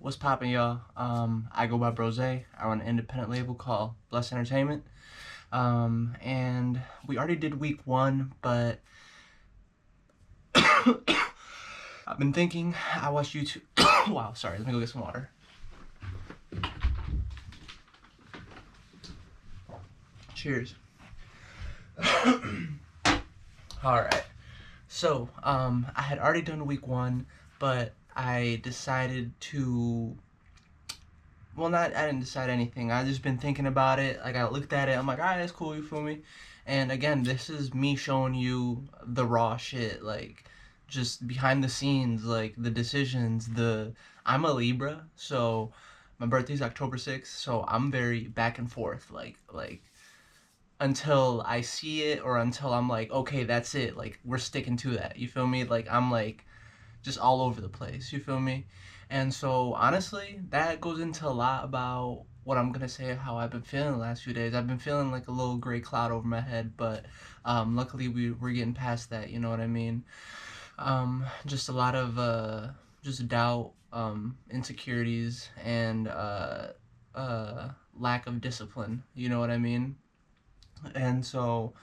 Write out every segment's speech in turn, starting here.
What's poppin', y'all? I go by Brose. I run an independent label called Blessed Entertainment. And we already did week 1, but I've been thinking, I watched YouTube. Wow, sorry, let me go get some water. Cheers. Alright. So, I had already done week 1, but I decided to, well, I didn't decide anything. I just been thinking about it. Like, I looked at it, I'm like, alright, that's cool, you feel me? And again, this is me showing you the raw shit, like, just behind the scenes, like, the decisions, I'm a Libra, so my birthday's October 6th, so I'm very back and forth, like, until I see it or until I'm like, okay, that's it, like, we're sticking to that, you feel me? Like, I'm like just all over the place, you feel me? And so honestly, that goes into a lot about what I'm gonna say, how I've been feeling the last few days. I've been feeling like a little gray cloud over my head, but luckily we're getting past that, you know what I mean? Just a lot of just doubt, insecurities, and lack of discipline, you know what I mean? And so,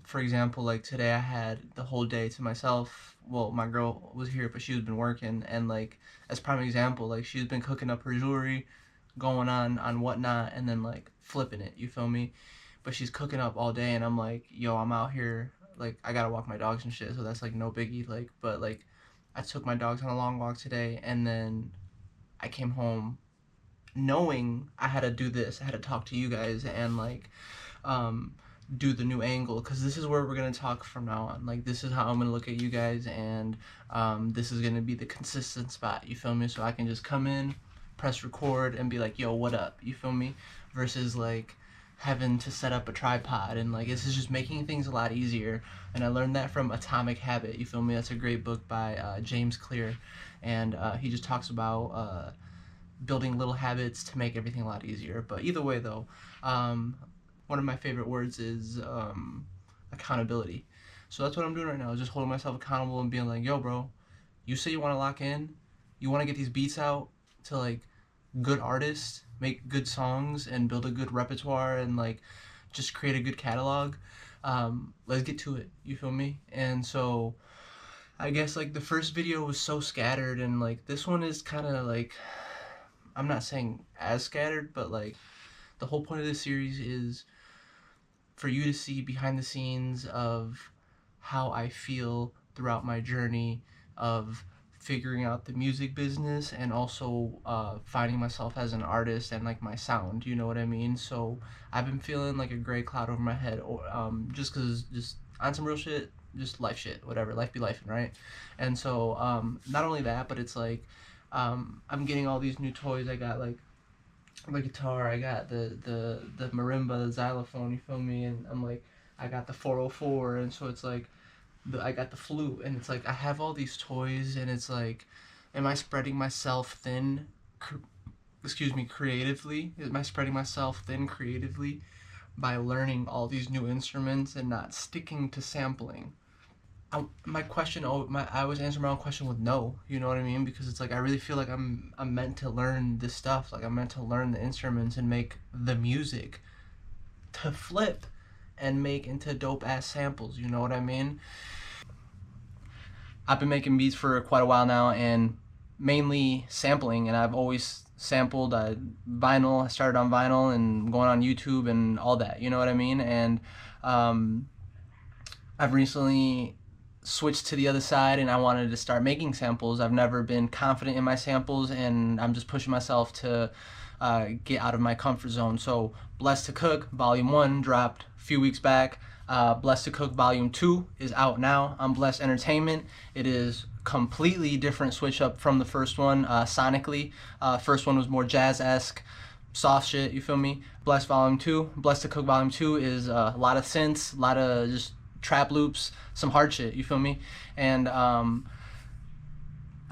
for example, like today I had the whole day to myself. Well, my girl was here, but she's been working, and like as prime example, like she's been cooking up her jewelry, going on whatnot, and then like flipping it. You feel me? But she's cooking up all day, and I'm like, yo, I'm out here. Like I gotta walk my dogs and shit, so that's like no biggie. Like, but like I took my dogs on a long walk today, and then I came home knowing I had to do this. I had to talk to you guys and like do the new angle, because this is where we're gonna talk from now on. Like this is how I'm gonna look at you guys, and this is gonna be the consistent spot, you feel me? So I can just come in, press record, and be like, yo, what up, you feel me? Versus like having to set up a tripod, and like this is just making things a lot easier. And I learned that from Atomic Habit, you feel me? That's a great book by James Clear, and he just talks about building little habits to make everything a lot easier. But either way though, one of my favorite words is accountability. So that's what I'm doing right now, just holding myself accountable and being like, yo bro, you say you want to lock in, you want to get these beats out to like good artists, make good songs, and build a good repertoire, and like just create a good catalog. Let's get to it, you feel me? And so I guess like the first video was so scattered, and like this one is kind of like, I'm not saying as scattered, but like the whole point of this series is for you to see behind the scenes of how I feel throughout my journey of figuring out the music business, and also finding myself as an artist and like my sound, you know what I mean? So I've been feeling like a gray cloud over my head, or just because, just on some real shit, just life shit, whatever, life be lifing, right? And so not only that, but it's like I'm getting all these new toys. I got like the guitar, I got the marimba, the xylophone, you feel me? And I'm like, I got the 404, and so it's like, I got the flute, and it's like, I have all these toys, and it's like, am I spreading myself thin, creatively? Am I spreading myself thin creatively by learning all these new instruments and not sticking to sampling? I always answer my own question with no, you know what I mean? Because it's like I really feel like I'm meant to learn this stuff. Like I'm meant to learn the instruments and make the music to flip and make into dope ass samples, you know what I mean? I've been making beats for quite a while now, and mainly sampling, and I've always sampled vinyl. I started on vinyl and going on YouTube and all that, you know what I mean? And I've recently switched to the other side, and I wanted to start making samples. I've never been confident in my samples, and I'm just pushing myself to get out of my comfort zone. So Blessed to Cook Volume 1 dropped a few weeks back. Blessed to Cook Volume 2 is out now on Blessed Entertainment. It is completely different switch up from the first one sonically. First one was more jazz-esque, soft shit, you feel me? Blessed to Cook Volume 2 is a lot of synths, a lot of just trap loops, some hard shit, you feel me? And I've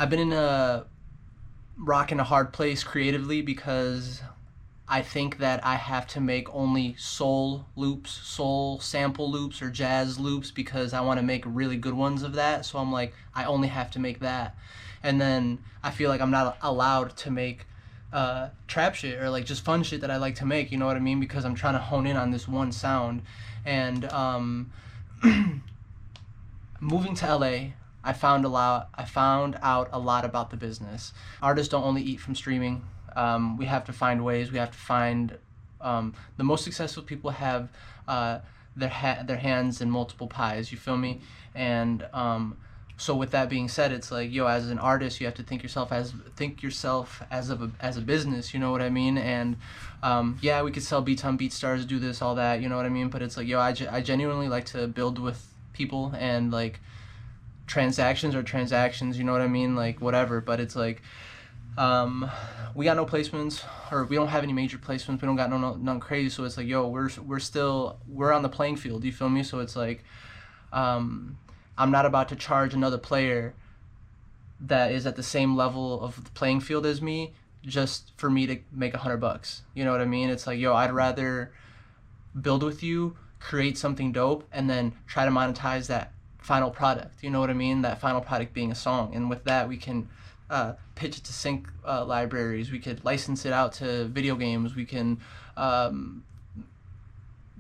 been in a rock and a hard place creatively, because I think that I have to make only soul loops, soul sample loops, or jazz loops, because I want to make really good ones of that. So I'm like, I only have to make that. and then I feel like I'm not allowed to make trap shit or like just fun shit that I like to make, you know what I mean, because I'm trying to hone in on this one sound. And moving to LA, I found out a lot about the business. Artists don't only eat from streaming. We have to find ways. We have to find the most successful people have their hands in multiple pies. You feel me? And so with that being said, it's like, yo, as an artist, you have to think yourself as a business. You know what I mean? And yeah, we could sell beats on BeatStars, do this, all that. You know what I mean? But it's like, yo, I genuinely like to build with people, and like transactions are transactions. You know what I mean? Like whatever. But it's like we got no placements, or we don't have any major placements. We don't got none crazy. So it's like, yo, we're on the playing field. You feel me? So it's like, I'm not about to charge another player that is at the same level of the playing field as me just for me to make $100. You know what I mean? It's like, yo, I'd rather build with you, create something dope, and then try to monetize that final product. You know what I mean? That final product being a song. And with that, we can pitch it to sync libraries. We could license it out to video games. We can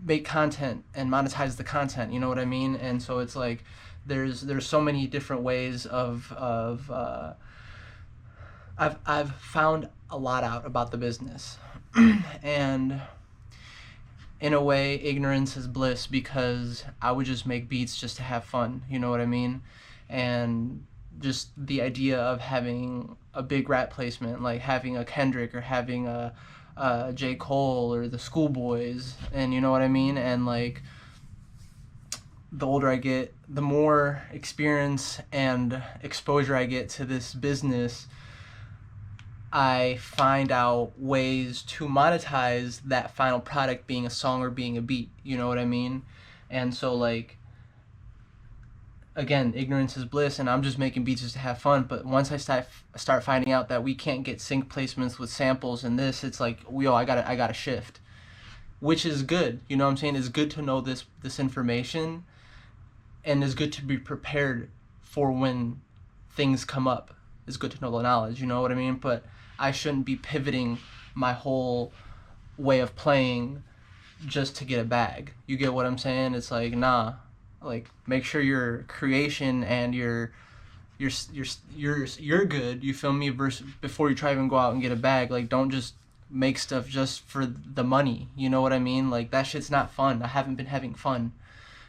make content and monetize the content. You know what I mean? And so it's like, there's so many different ways of I've found a lot out about the business. And in a way, ignorance is bliss, because I would just make beats just to have fun. You know what I mean? And just the idea of having a big rap placement, like having a Kendrick or having a J. Cole or the Schoolboys, and you know what I mean? And like, the older I get, the more experience and exposure I get to this business, I find out ways to monetize that final product being a song or being a beat. You know what I mean? And so like, again, ignorance is bliss, and I'm just making beats just to have fun. But once I start finding out that we can't get sync placements with samples and this, it's like, yo, I gotta shift, which is good. You know what I'm saying? It's good to know this information, and it's good to be prepared for when things come up. It's good to know the knowledge. You know what I mean? But I shouldn't be pivoting my whole way of playing just to get a bag. You get what I'm saying? It's like, nah. Like, make sure your creation and you're good. You feel me? Versus before you try even go out and get a bag. Like, don't just make stuff just for the money. You know what I mean? Like, that shit's not fun. I haven't been having fun.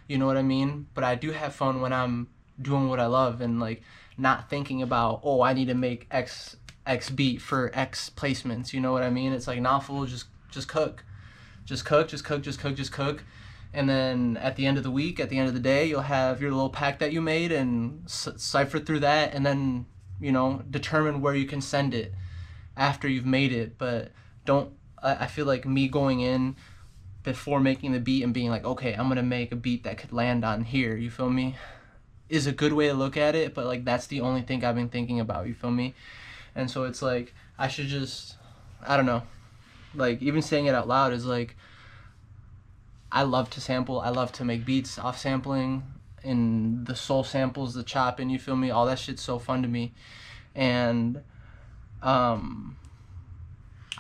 You know what I mean? But I do have fun when I'm doing what I love, and like not thinking about, oh, I need to make X beat for X placements. You know what I mean? It's like, nah, fool, just cook. Just cook. And then at the end of the week, at the end of the day, you'll have your little pack that you made, and cipher through that, and then, you know, determine where you can send it after you've made it. But I feel like me going in before making the beat and being like, okay, I'm gonna make a beat that could land on here, you feel me, is a good way to look at it. But like, that's the only thing I've been thinking about, you feel me? And so it's like, I should just, I don't know, like, even saying it out loud is like, I love to sample. I love to make beats off sampling, and the soul samples, the chopping, you feel me? All that shit's so fun to me. And I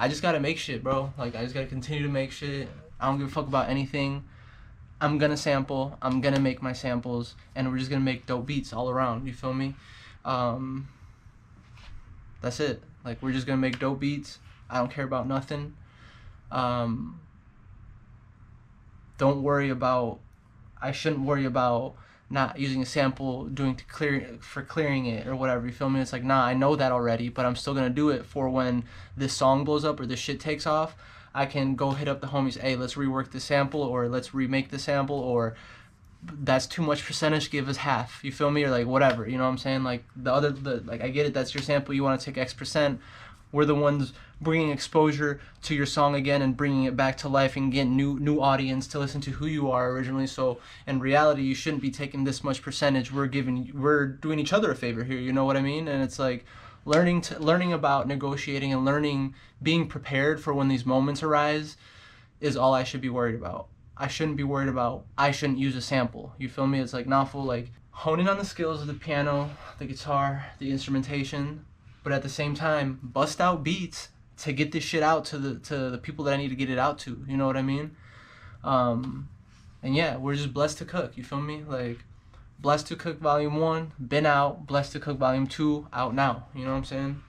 just gotta make shit, bro. Like, I just gotta continue to make shit. I don't give a fuck about anything. I'm gonna sample. I'm gonna make my samples, and we're just gonna make dope beats all around. You feel me? That's it. Like, we're just gonna make dope beats. I don't care about nothing. I shouldn't worry about not using a sample, clearing it or whatever, you feel me? It's like, nah, I know that already, but I'm still gonna do it for when this song blows up or this shit takes off. I can go hit up the homies, hey, let's rework the sample, or let's remake the sample, or that's too much percentage, give us half, you feel me? Or like, whatever, you know what I'm saying? Like, like, I get it, that's your sample, you want to take X%. We're the ones bringing exposure to your song again and bringing it back to life and getting new audience to listen to who you are originally. So in reality, you shouldn't be taking this much percentage. We're doing each other a favor here. You know what I mean? And it's like, learning about negotiating and being prepared for when these moments arise is all I should be worried about. I shouldn't be worried about, I shouldn't use a sample. You feel me? It's like, nah, fool, like, honing on the skills of the piano, the guitar, the instrumentation, but at the same time bust out beats to get this shit out to the people that I need to get it out to. You know what I mean? And yeah, we're just blessed to cook. You feel me? Like, Blessed to Cook Volume 1 been out. Blessed to Cook Volume 2 out now. You know what I'm saying?